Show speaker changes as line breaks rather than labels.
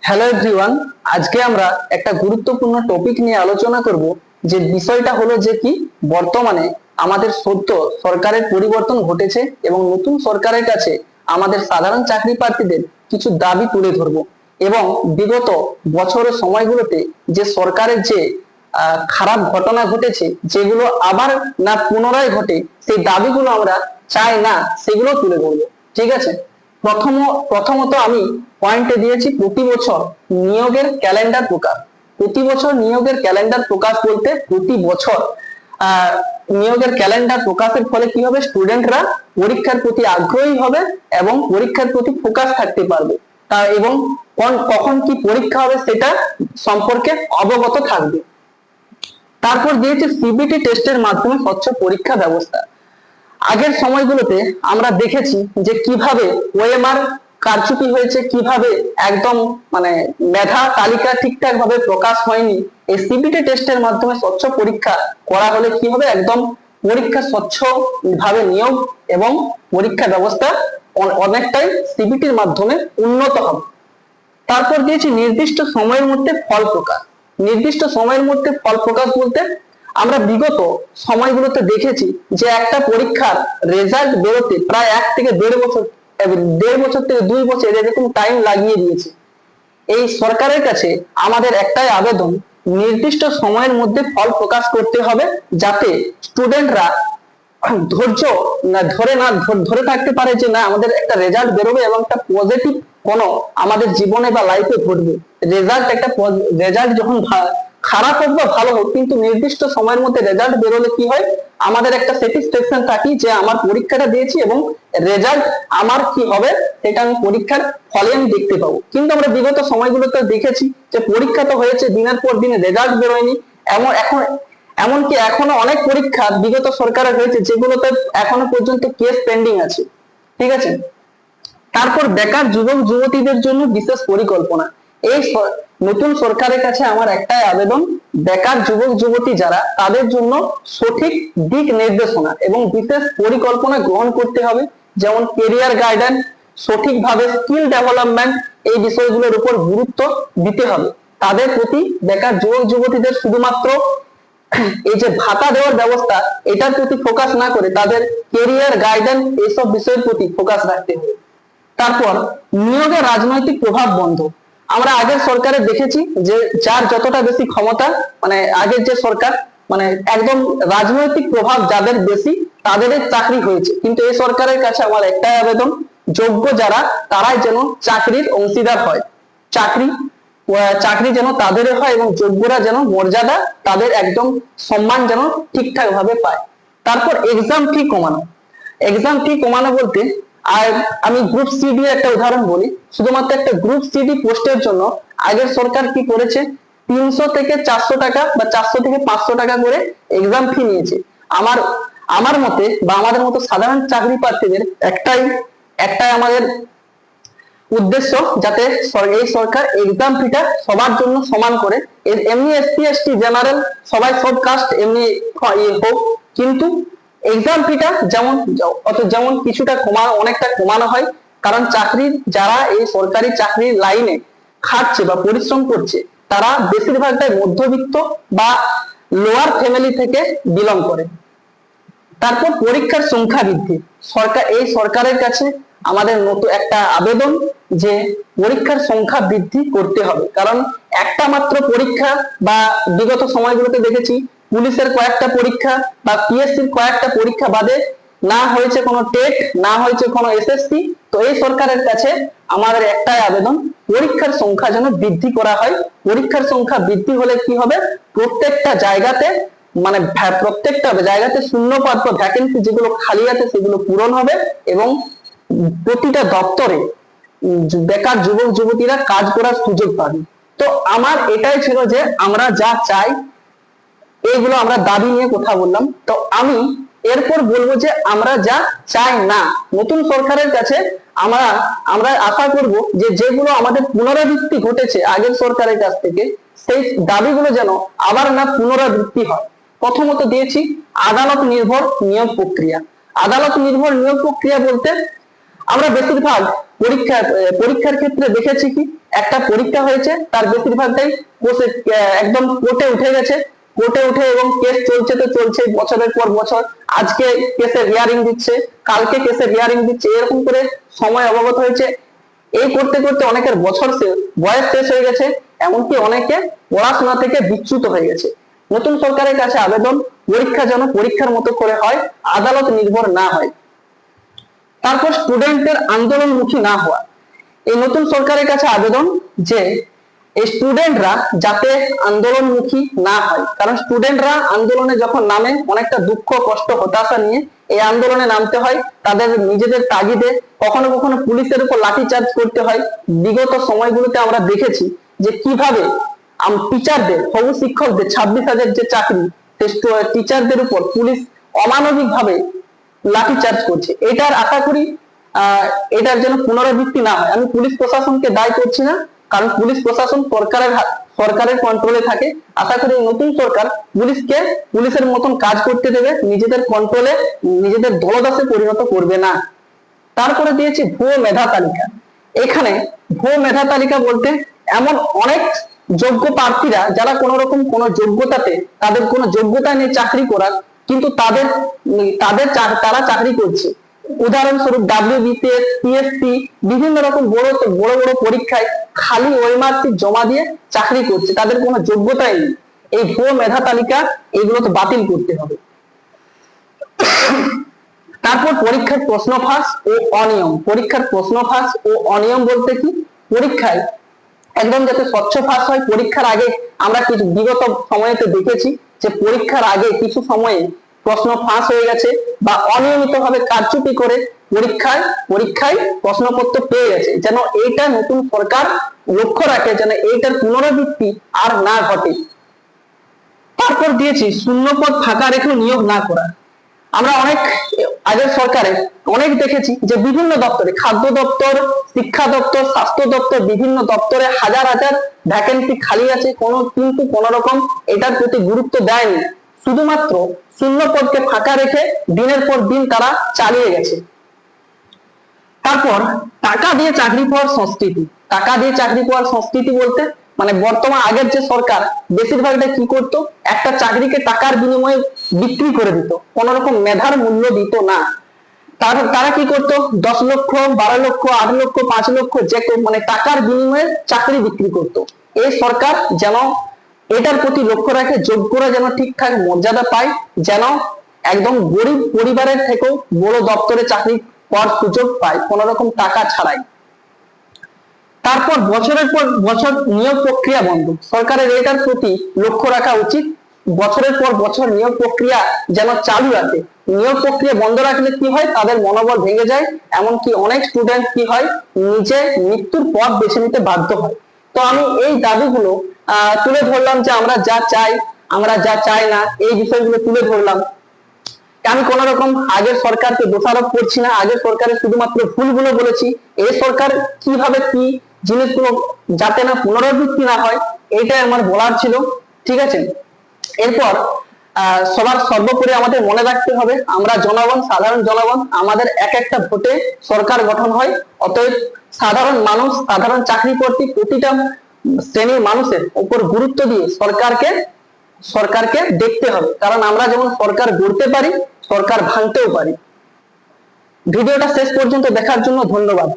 Hello everyone, আজকে আমরা একটা গুরুত্বপূর্ণ টপিক নিয়ে আলোচনা করব। যে বিষয়টা হলো যে কি বর্তমানে আমাদের সদ্য সরকারের পরিবর্তন ঘটেছে এবং নতুন সরকারের কাছে আমাদের সাধারণ চাকরি প্রার্থীদের কিছু দাবি তুলে ধরব এবং বিগত বছরের সময়গুলোতে যে সরকারের যে খারাপ ঘটনা ঘটেছে, যেগুলো আবার না পুনরায় ঘটে, সেই দাবিগুলো আমরা চাই না সেগুলো তুলে ধরবো। ঠিক আছে, প্রথমত আমি পয়েন্টে দিয়েছি প্রতি বছর নিয়োগের ক্যালেন্ডার প্রকাশ। প্রতি বছর নিয়োগের ক্যালেন্ডার প্রকাশ বলতে প্রতি বছর নিয়োগের ক্যালেন্ডার প্রকাশের ফলে কি হবে, স্টুডেন্টরা পরীক্ষার প্রতি আগ্রহী হবে এবং পরীক্ষার প্রতি ফোকাস থাকতে পারবে তা, এবং কখন কি পরীক্ষা হবে সেটা সম্পর্কে অবগত থাকবে। তারপর দিয়েছে সিবিটি টেস্টের মাধ্যমে স্বচ্ছ পরীক্ষা ব্যবস্থা। আগের সময়গুলোতে আমরা দেখেছি যে কিভাবে ওএমআর কারচুপি হয়েছে, কিভাবে একদম মেধা তালিকা ঠিকঠাক ভাবে প্রকাশ হয়নি। এই সিবিটি টেস্টের মাধ্যমে স্বচ্ছ পরীক্ষা করা হলে কি হবে, একদম পরীক্ষা স্বচ্ছ ভাবে নিয়োগ এবং পরীক্ষা ব্যবস্থা অনেকটাই সিবিটির মাধ্যমে উন্নত হবে। তারপর দিয়েছি নির্দিষ্ট সময়ের মধ্যে ফল প্রকাশ। নির্দিষ্ট সময়ের মধ্যে ফল প্রকাশ বলতে আমরা বিগত সময়গুলোতে দেখেছি যে একটা পরীক্ষার রেজাল্ট বেরোতে প্রায় 1 থেকে 1.5 বছর, 1.5 বছর থেকে 2 বছর এরকম টাইম লাগিয়ে দিয়েছে। এই সরকারের কাছে আমাদের একটাই আবেদন, নির্দিষ্ট সময়ের মধ্যে ফল প্রকাশ করতে হবে, যাতে স্টুডেন্টরা ধৈর্য ধরে থাকতে পারে যে না, আমাদের একটা রেজাল্ট বেরোবে এবং একটা পজিটিভ কোনো আমাদের জীবনে বা লাইফে ঘটবে। রেজাল্ট যখন খারাপ হোক বা ভালো হোক, কিন্তু নির্দিষ্ট সময়ের মধ্যে রেজাল্ট বেরোলে কি হয়, আমাদের একটা স্যাটিসফ্যাকশন থাকি যে আমার পরীক্ষাটা দিয়েছি এবং রেজাল্ট আমার কি হবে সেটা আমি পরীক্ষার ফলে আমি দেখতে পাবো। কিন্তু আমরা বিগত সময়গুলোতে দেখেছি যে পরীক্ষা তো হয়েছে, দিনের পর দিন রেজাল্ট বেরোয়নি। এমনকি এখনো অনেক পরীক্ষা বিগত সরকারের হয়েছে যেগুলোতে এখনো পর্যন্ত কেস পেন্ডিং আছে। ঠিক আছে, তারপর বেকার যুবক যুবতীদের জন্য বিশেষ পরিকল্পনা। এই নতুন সরকারের কাছে আমার একটাই আবেদন, বেকার যুবক যুবতী যারা, তাদের জন্য সঠিক দিক নির্দেশনা এবং বিশেষ পরিকল্পনা গ্রহণ করতে হবে। যেমন কেরিয়ার গাইডেন্স, সঠিকভাবে স্কিল ডেভেলপমেন্ট, এই বিষয়গুলোর উপর গুরুত্ব দিতে হবে। তাদের প্রতি বেকার যুবক যুবতীদের শুধুমাত্র এই যে ভাতা দেওয়ার ব্যবস্থা, এটার প্রতি ফোকাস না করে তাদের কেরিয়ার গাইডেন্স এইসব বিষয়ের প্রতি ফোকাস রাখতে হবে। তারপর নিয়োগে রাজনৈতিক প্রভাব বন্ধ। আমরা আগের সরকারে দেখেছি যে যার যতটা বেশি ক্ষমতা, আগের যে সরকার একদম রাজনৈতিক প্রভাব যাদের বেশি তাদের চাকরি হয়েছে। কিন্তু এই সরকারের কাছে আমার একটাই আবেদন, যোগ্য যারা তারাই যেন চাকরির অংশীদার হয়, চাকরি যেন তাদের হয় এবং যোগ্যরা যেন মর্যাদা তাদের একদম সম্মান যেন ঠিকঠাক ভাবে পায়। তারপর এক্সাম ফি কমানো। এক্সাম ফি কমানো বলতে আর আমি গ্রুপ সিডি একটা উদাহরণ বলি। শুধুমাত্র একটা গ্রুপ সিডি পোস্টের জন্য আগের সরকার কি করেছে, 300 থেকে 400 টাকা বা 400 থেকে 500 টাকা করে এক্সাম ফি নিয়েছে। আমার মতে বা আমাদের মতো সাধারণ চাকরি প্রার্থীদের একটাই আমাদের উদ্দেশ্য, যাতে এই সরকার এক্সাম ফিটা সবার জন্য সমান করে। এমনি এসসি এসটি জেনারেল সবাই সব কাস্ট এমনি হোক, কিন্তু এক্সাম ফিটা যেমন কিছুটা অনেকটা কমানো হয়। কারণ যারা এই সরকারি চাকরির লাইনে খাটছে বা পরিশ্রম করছে, তারা বেশিরভাগটাই মধ্যবিত্ত বা লোয়ার ফ্যামিলি থেকে বিলং করে। তারপর পরীক্ষার সংখ্যা বৃদ্ধি। এই সরকারের কাছে আমাদের নতুন একটা আবেদন যে পরীক্ষার সংখ্যা বৃদ্ধি করতে হবে। কারণ একটা মাত্র পরীক্ষা বা বিগত সময়গুলোতে দেখেছি পুলিশের কয়েকটা পরীক্ষা বা পিএসসির কয়েকটা পরীক্ষা বাদে না হয়েছে কোনো টেট, না হয়েছে কোনো এসএসসি। তো এই সরকারের কাছে আমাদের একটাই আবেদন, পরীক্ষার সংখ্যা যেন বৃদ্ধি করা হয়। পরীক্ষার সংখ্যা বৃদ্ধি হলে কি হবে, প্রত্যেকটা জায়গাতে শূন্যপদ বা ভ্যাকেন্সি যেগুলো খালি আছে সেগুলো পূরণ হবে এবং প্রতিটা দপ্তরে বেকার যুবক যুবতীরা কাজ করার সুযোগ পাবে। তো আমার এটাই ছিল যে আমরা যা চাই, এইগুলো আমরা দাবি নিয়ে কথা বললাম। তো আমি এরপর বলবো যে আমরা যা চাই না। নতুন সরকারের কাছে আমরা আশা করব যে যেগুলো আমাদের পুনরাবৃত্তি ঘটেছে আগের সরকারের কাছ থেকে, সেই দাবিগুলো যেন আবার না পুনরাবৃত্তি হয়। প্রথমত দিয়েছি আদালত নির্ভর নিয়োগ প্রক্রিয়া। আদালত নির্ভর নিয়োগ প্রক্রিয়া বলতে আমরা বেশিরভাগ পরীক্ষার ক্ষেত্রে দেখেছি কি একটা পরীক্ষা হয়েছে, তার বেশিরভাগটাই একদম কোর্টে উঠে গেছে, কোর্টে উঠে এবং কেস চলছে তো চলছে বছরের পর বছর। আজকে কেসের হিয়ারিং দিচ্ছে, কালকে কেসের হিয়ারিং দিচ্ছে, এরকম করে সময় অবগত হয়েছে। এই করতে করতে অনেকের বয়স শেষ হয়ে গেছে, এমনকি অনেকে পড়াশোনা থেকে বিচ্যুত হয়ে গেছে। নতুন সরকারের কাছে আবেদন, পরীক্ষা যেন পরীক্ষার মতো করে হয়, আদালত নির্ভর না হয়। তারপর স্টুডেন্টের আন্দোলনমুখী না হওয়া। এই নতুন সরকারের কাছে আবেদন যে এই স্টুডেন্টরা যাতে আন্দোলনমুখী না হয়, কারণ স্টুডেন্টরা আন্দোলনে যখন নামে অনেকটা দুঃখ কষ্ট হতাশা নিয়ে এই আন্দোলনে নামতে হয়, তাদের নিজেদের তাগিদে কখনো কখনো পুলিশের উপর লাঠিচার্জ করতে হয়। বিগত সময়গুলোতে আমরা দেখেছি যে কিভাবে টিচারদের, হবু শিক্ষকদের 26,000 যে চাকরি, টিচারদের উপর পুলিশ অমানবিক ভাবে লাঠিচার্জ করছে। এটার আশা করি এটার যেন পুনরাবৃত্তি না হয়। আমি পুলিশ প্রশাসনকে দায়ী করছি না, কারণ পুলিশ প্রশাসন সরকারের কন্ট্রোলে থাকে। আশা করি নতুন সরকার পুলিশকে পুলিশের মতন কাজ করতে দেবে, নিজেদের কন্ট্রোলে, নিজেদের দলদাসে পরিণত করবে না। তারপরে দিয়েছি ভুয়ো মেধা তালিকা। এখানে ভুয়ো মেধা তালিকা বলতে এমন অনেক যোগ্য প্রার্থীরা যারা কোন রকম কোন যোগ্যতাতে, তাদের কোনো যোগ্যতা নেই চাকরি করার, কিন্তু তারা চাকরি করছে। উদাহরণস্বরূপ WBCS, PSC, বিভিন্ন রকম বড় বড় পরীক্ষায় খালি ওএমআর-শিট জমা দিয়ে চাকরি করছে, তাদের কোনো যোগ্যতাই নেই। এই ভুয়ো মেধা তালিকা এগুলো তো বাতিল করতে হবে। তারপর পরীক্ষার প্রশ্ন ফাঁস ও অনিয়ম। পরীক্ষার প্রশ্ন ফাঁস ও অনিয়ম বলতে কি, পরীক্ষায় একদম যাতে স্বচ্ছ ফাঁস হয়। পরীক্ষার আগে আমরা কিছু বিগত সময়েতে দেখেছি যে পরীক্ষার আগে কিছু সময়ে প্রশ্ন ফাঁস হয়ে গেছে বা অনিয়মিত ভাবে কারচুপি করে পরীক্ষায় প্রশ্নপত্র পেয়ে গেছে। যেন এইটা নতুন সরকার লক্ষ্য রাখে, যেন এইটার পুনরাবৃত্তি আর না ঘটে। তারপর দিয়েছি শূন্যপদ ফাঁকা রেখে নিয়োগ না করা। আমরা আগের সরকারে অনেক দেখেছি যে বিভিন্ন দপ্তরে, খাদ্য দপ্তর, শিক্ষা দপ্তর, স্বাস্থ্য দপ্তর, বিভিন্ন দপ্তরে হাজার হাজার ভ্যাকেন্সি খালি আছে, কিন্তু কোন রকম এটার প্রতি গুরুত্ব দেয়নি। শুধুমাত্র শূন্য পদকে ফাঁকা রেখে দিনের পর দিন তারা চালিয়ে গেছে। তারপর টাকা দিয়ে চাকরি পাওয়ার সংস্কৃতি। টাকা দিয়ে চাকরি পাওয়ার সংস্কৃতি বলতে মানে বর্তমান আগের যে সরকার বেশিরভাগটা কি করতো, একটা চাকরিকে টাকার বিনিময়ে বিক্রি করে দিত, কোন রকম মেধার মূল্য দিত না। তারা কি করতো, 10 লক্ষ, 12 লক্ষ, 8 লক্ষ, 5 লক্ষ মানে টাকার বিনিময়ে চাকরি বিক্রি করত। এই সরকার যেন এটার প্রতি লক্ষ্য রাখে, যোগ্যরা যেন ঠিকঠাক মর্যাদা পায়, যেন একদম গরিব পরিবারের থেকেও বড় দপ্তরে চাকরি পাওয়ার সুযোগ পায় কোন রকম টাকা ছাড়াই। তারপর বছরের পর বছর নিয়োগ প্রক্রিয়া বন্ধ। সরকারের এটার প্রতি লক্ষ্য রাখা উচিত, বছরের পর বছর নিয়োগ প্রক্রিয়া যেন চালু রাখে। নিয়োগ প্রক্রিয়া বন্ধ রাখলে কি হয়, তাদের মনোবল ভেঙে যায়, এমনকি অনেক স্টুডেন্ট কি হয়, নিজে মৃত্যুর পথ বেছে নিতে বাধ্য হয়। তো আমি এই দাবিগুলো তুলে ধরলাম, যে আমরা যা চাই, আমরা যা চাই না, এই বিষয়গুলো তুলে ধরলাম। আমি কোন রকম আগের সরকারকে দোষারোপ করছি না, আগের সরকারের শুধুমাত্র ভুলগুলো বলেছি। এই সরকার কিভাবে কি জিনিসগুলো যাতে না পুনরাবৃত্তি না হয়, এইটাই আমার বলার ছিল। ঠিক আছে, এরপর সর্বোপরি আমাদের মনে রাখতে হবে, আমরা জনগণ, সাধারণ জনগণ, আমাদের এক একটা ভোটে সরকার গঠন হয়। অতএব সাধারণ মানুষ, সাধারণ চাকরি প্রার্থী, প্রতিটা শ্রেণীর মানুষের উপর গুরুত্ব দিয়ে সরকারকে দেখতে হবে, কারণ আমরা যেমন সরকার গড়তে পারি, সরকার ভাঙতেও পারি। ভিডিওটা শেষ পর্যন্ত দেখার জন্য ধন্যবাদ।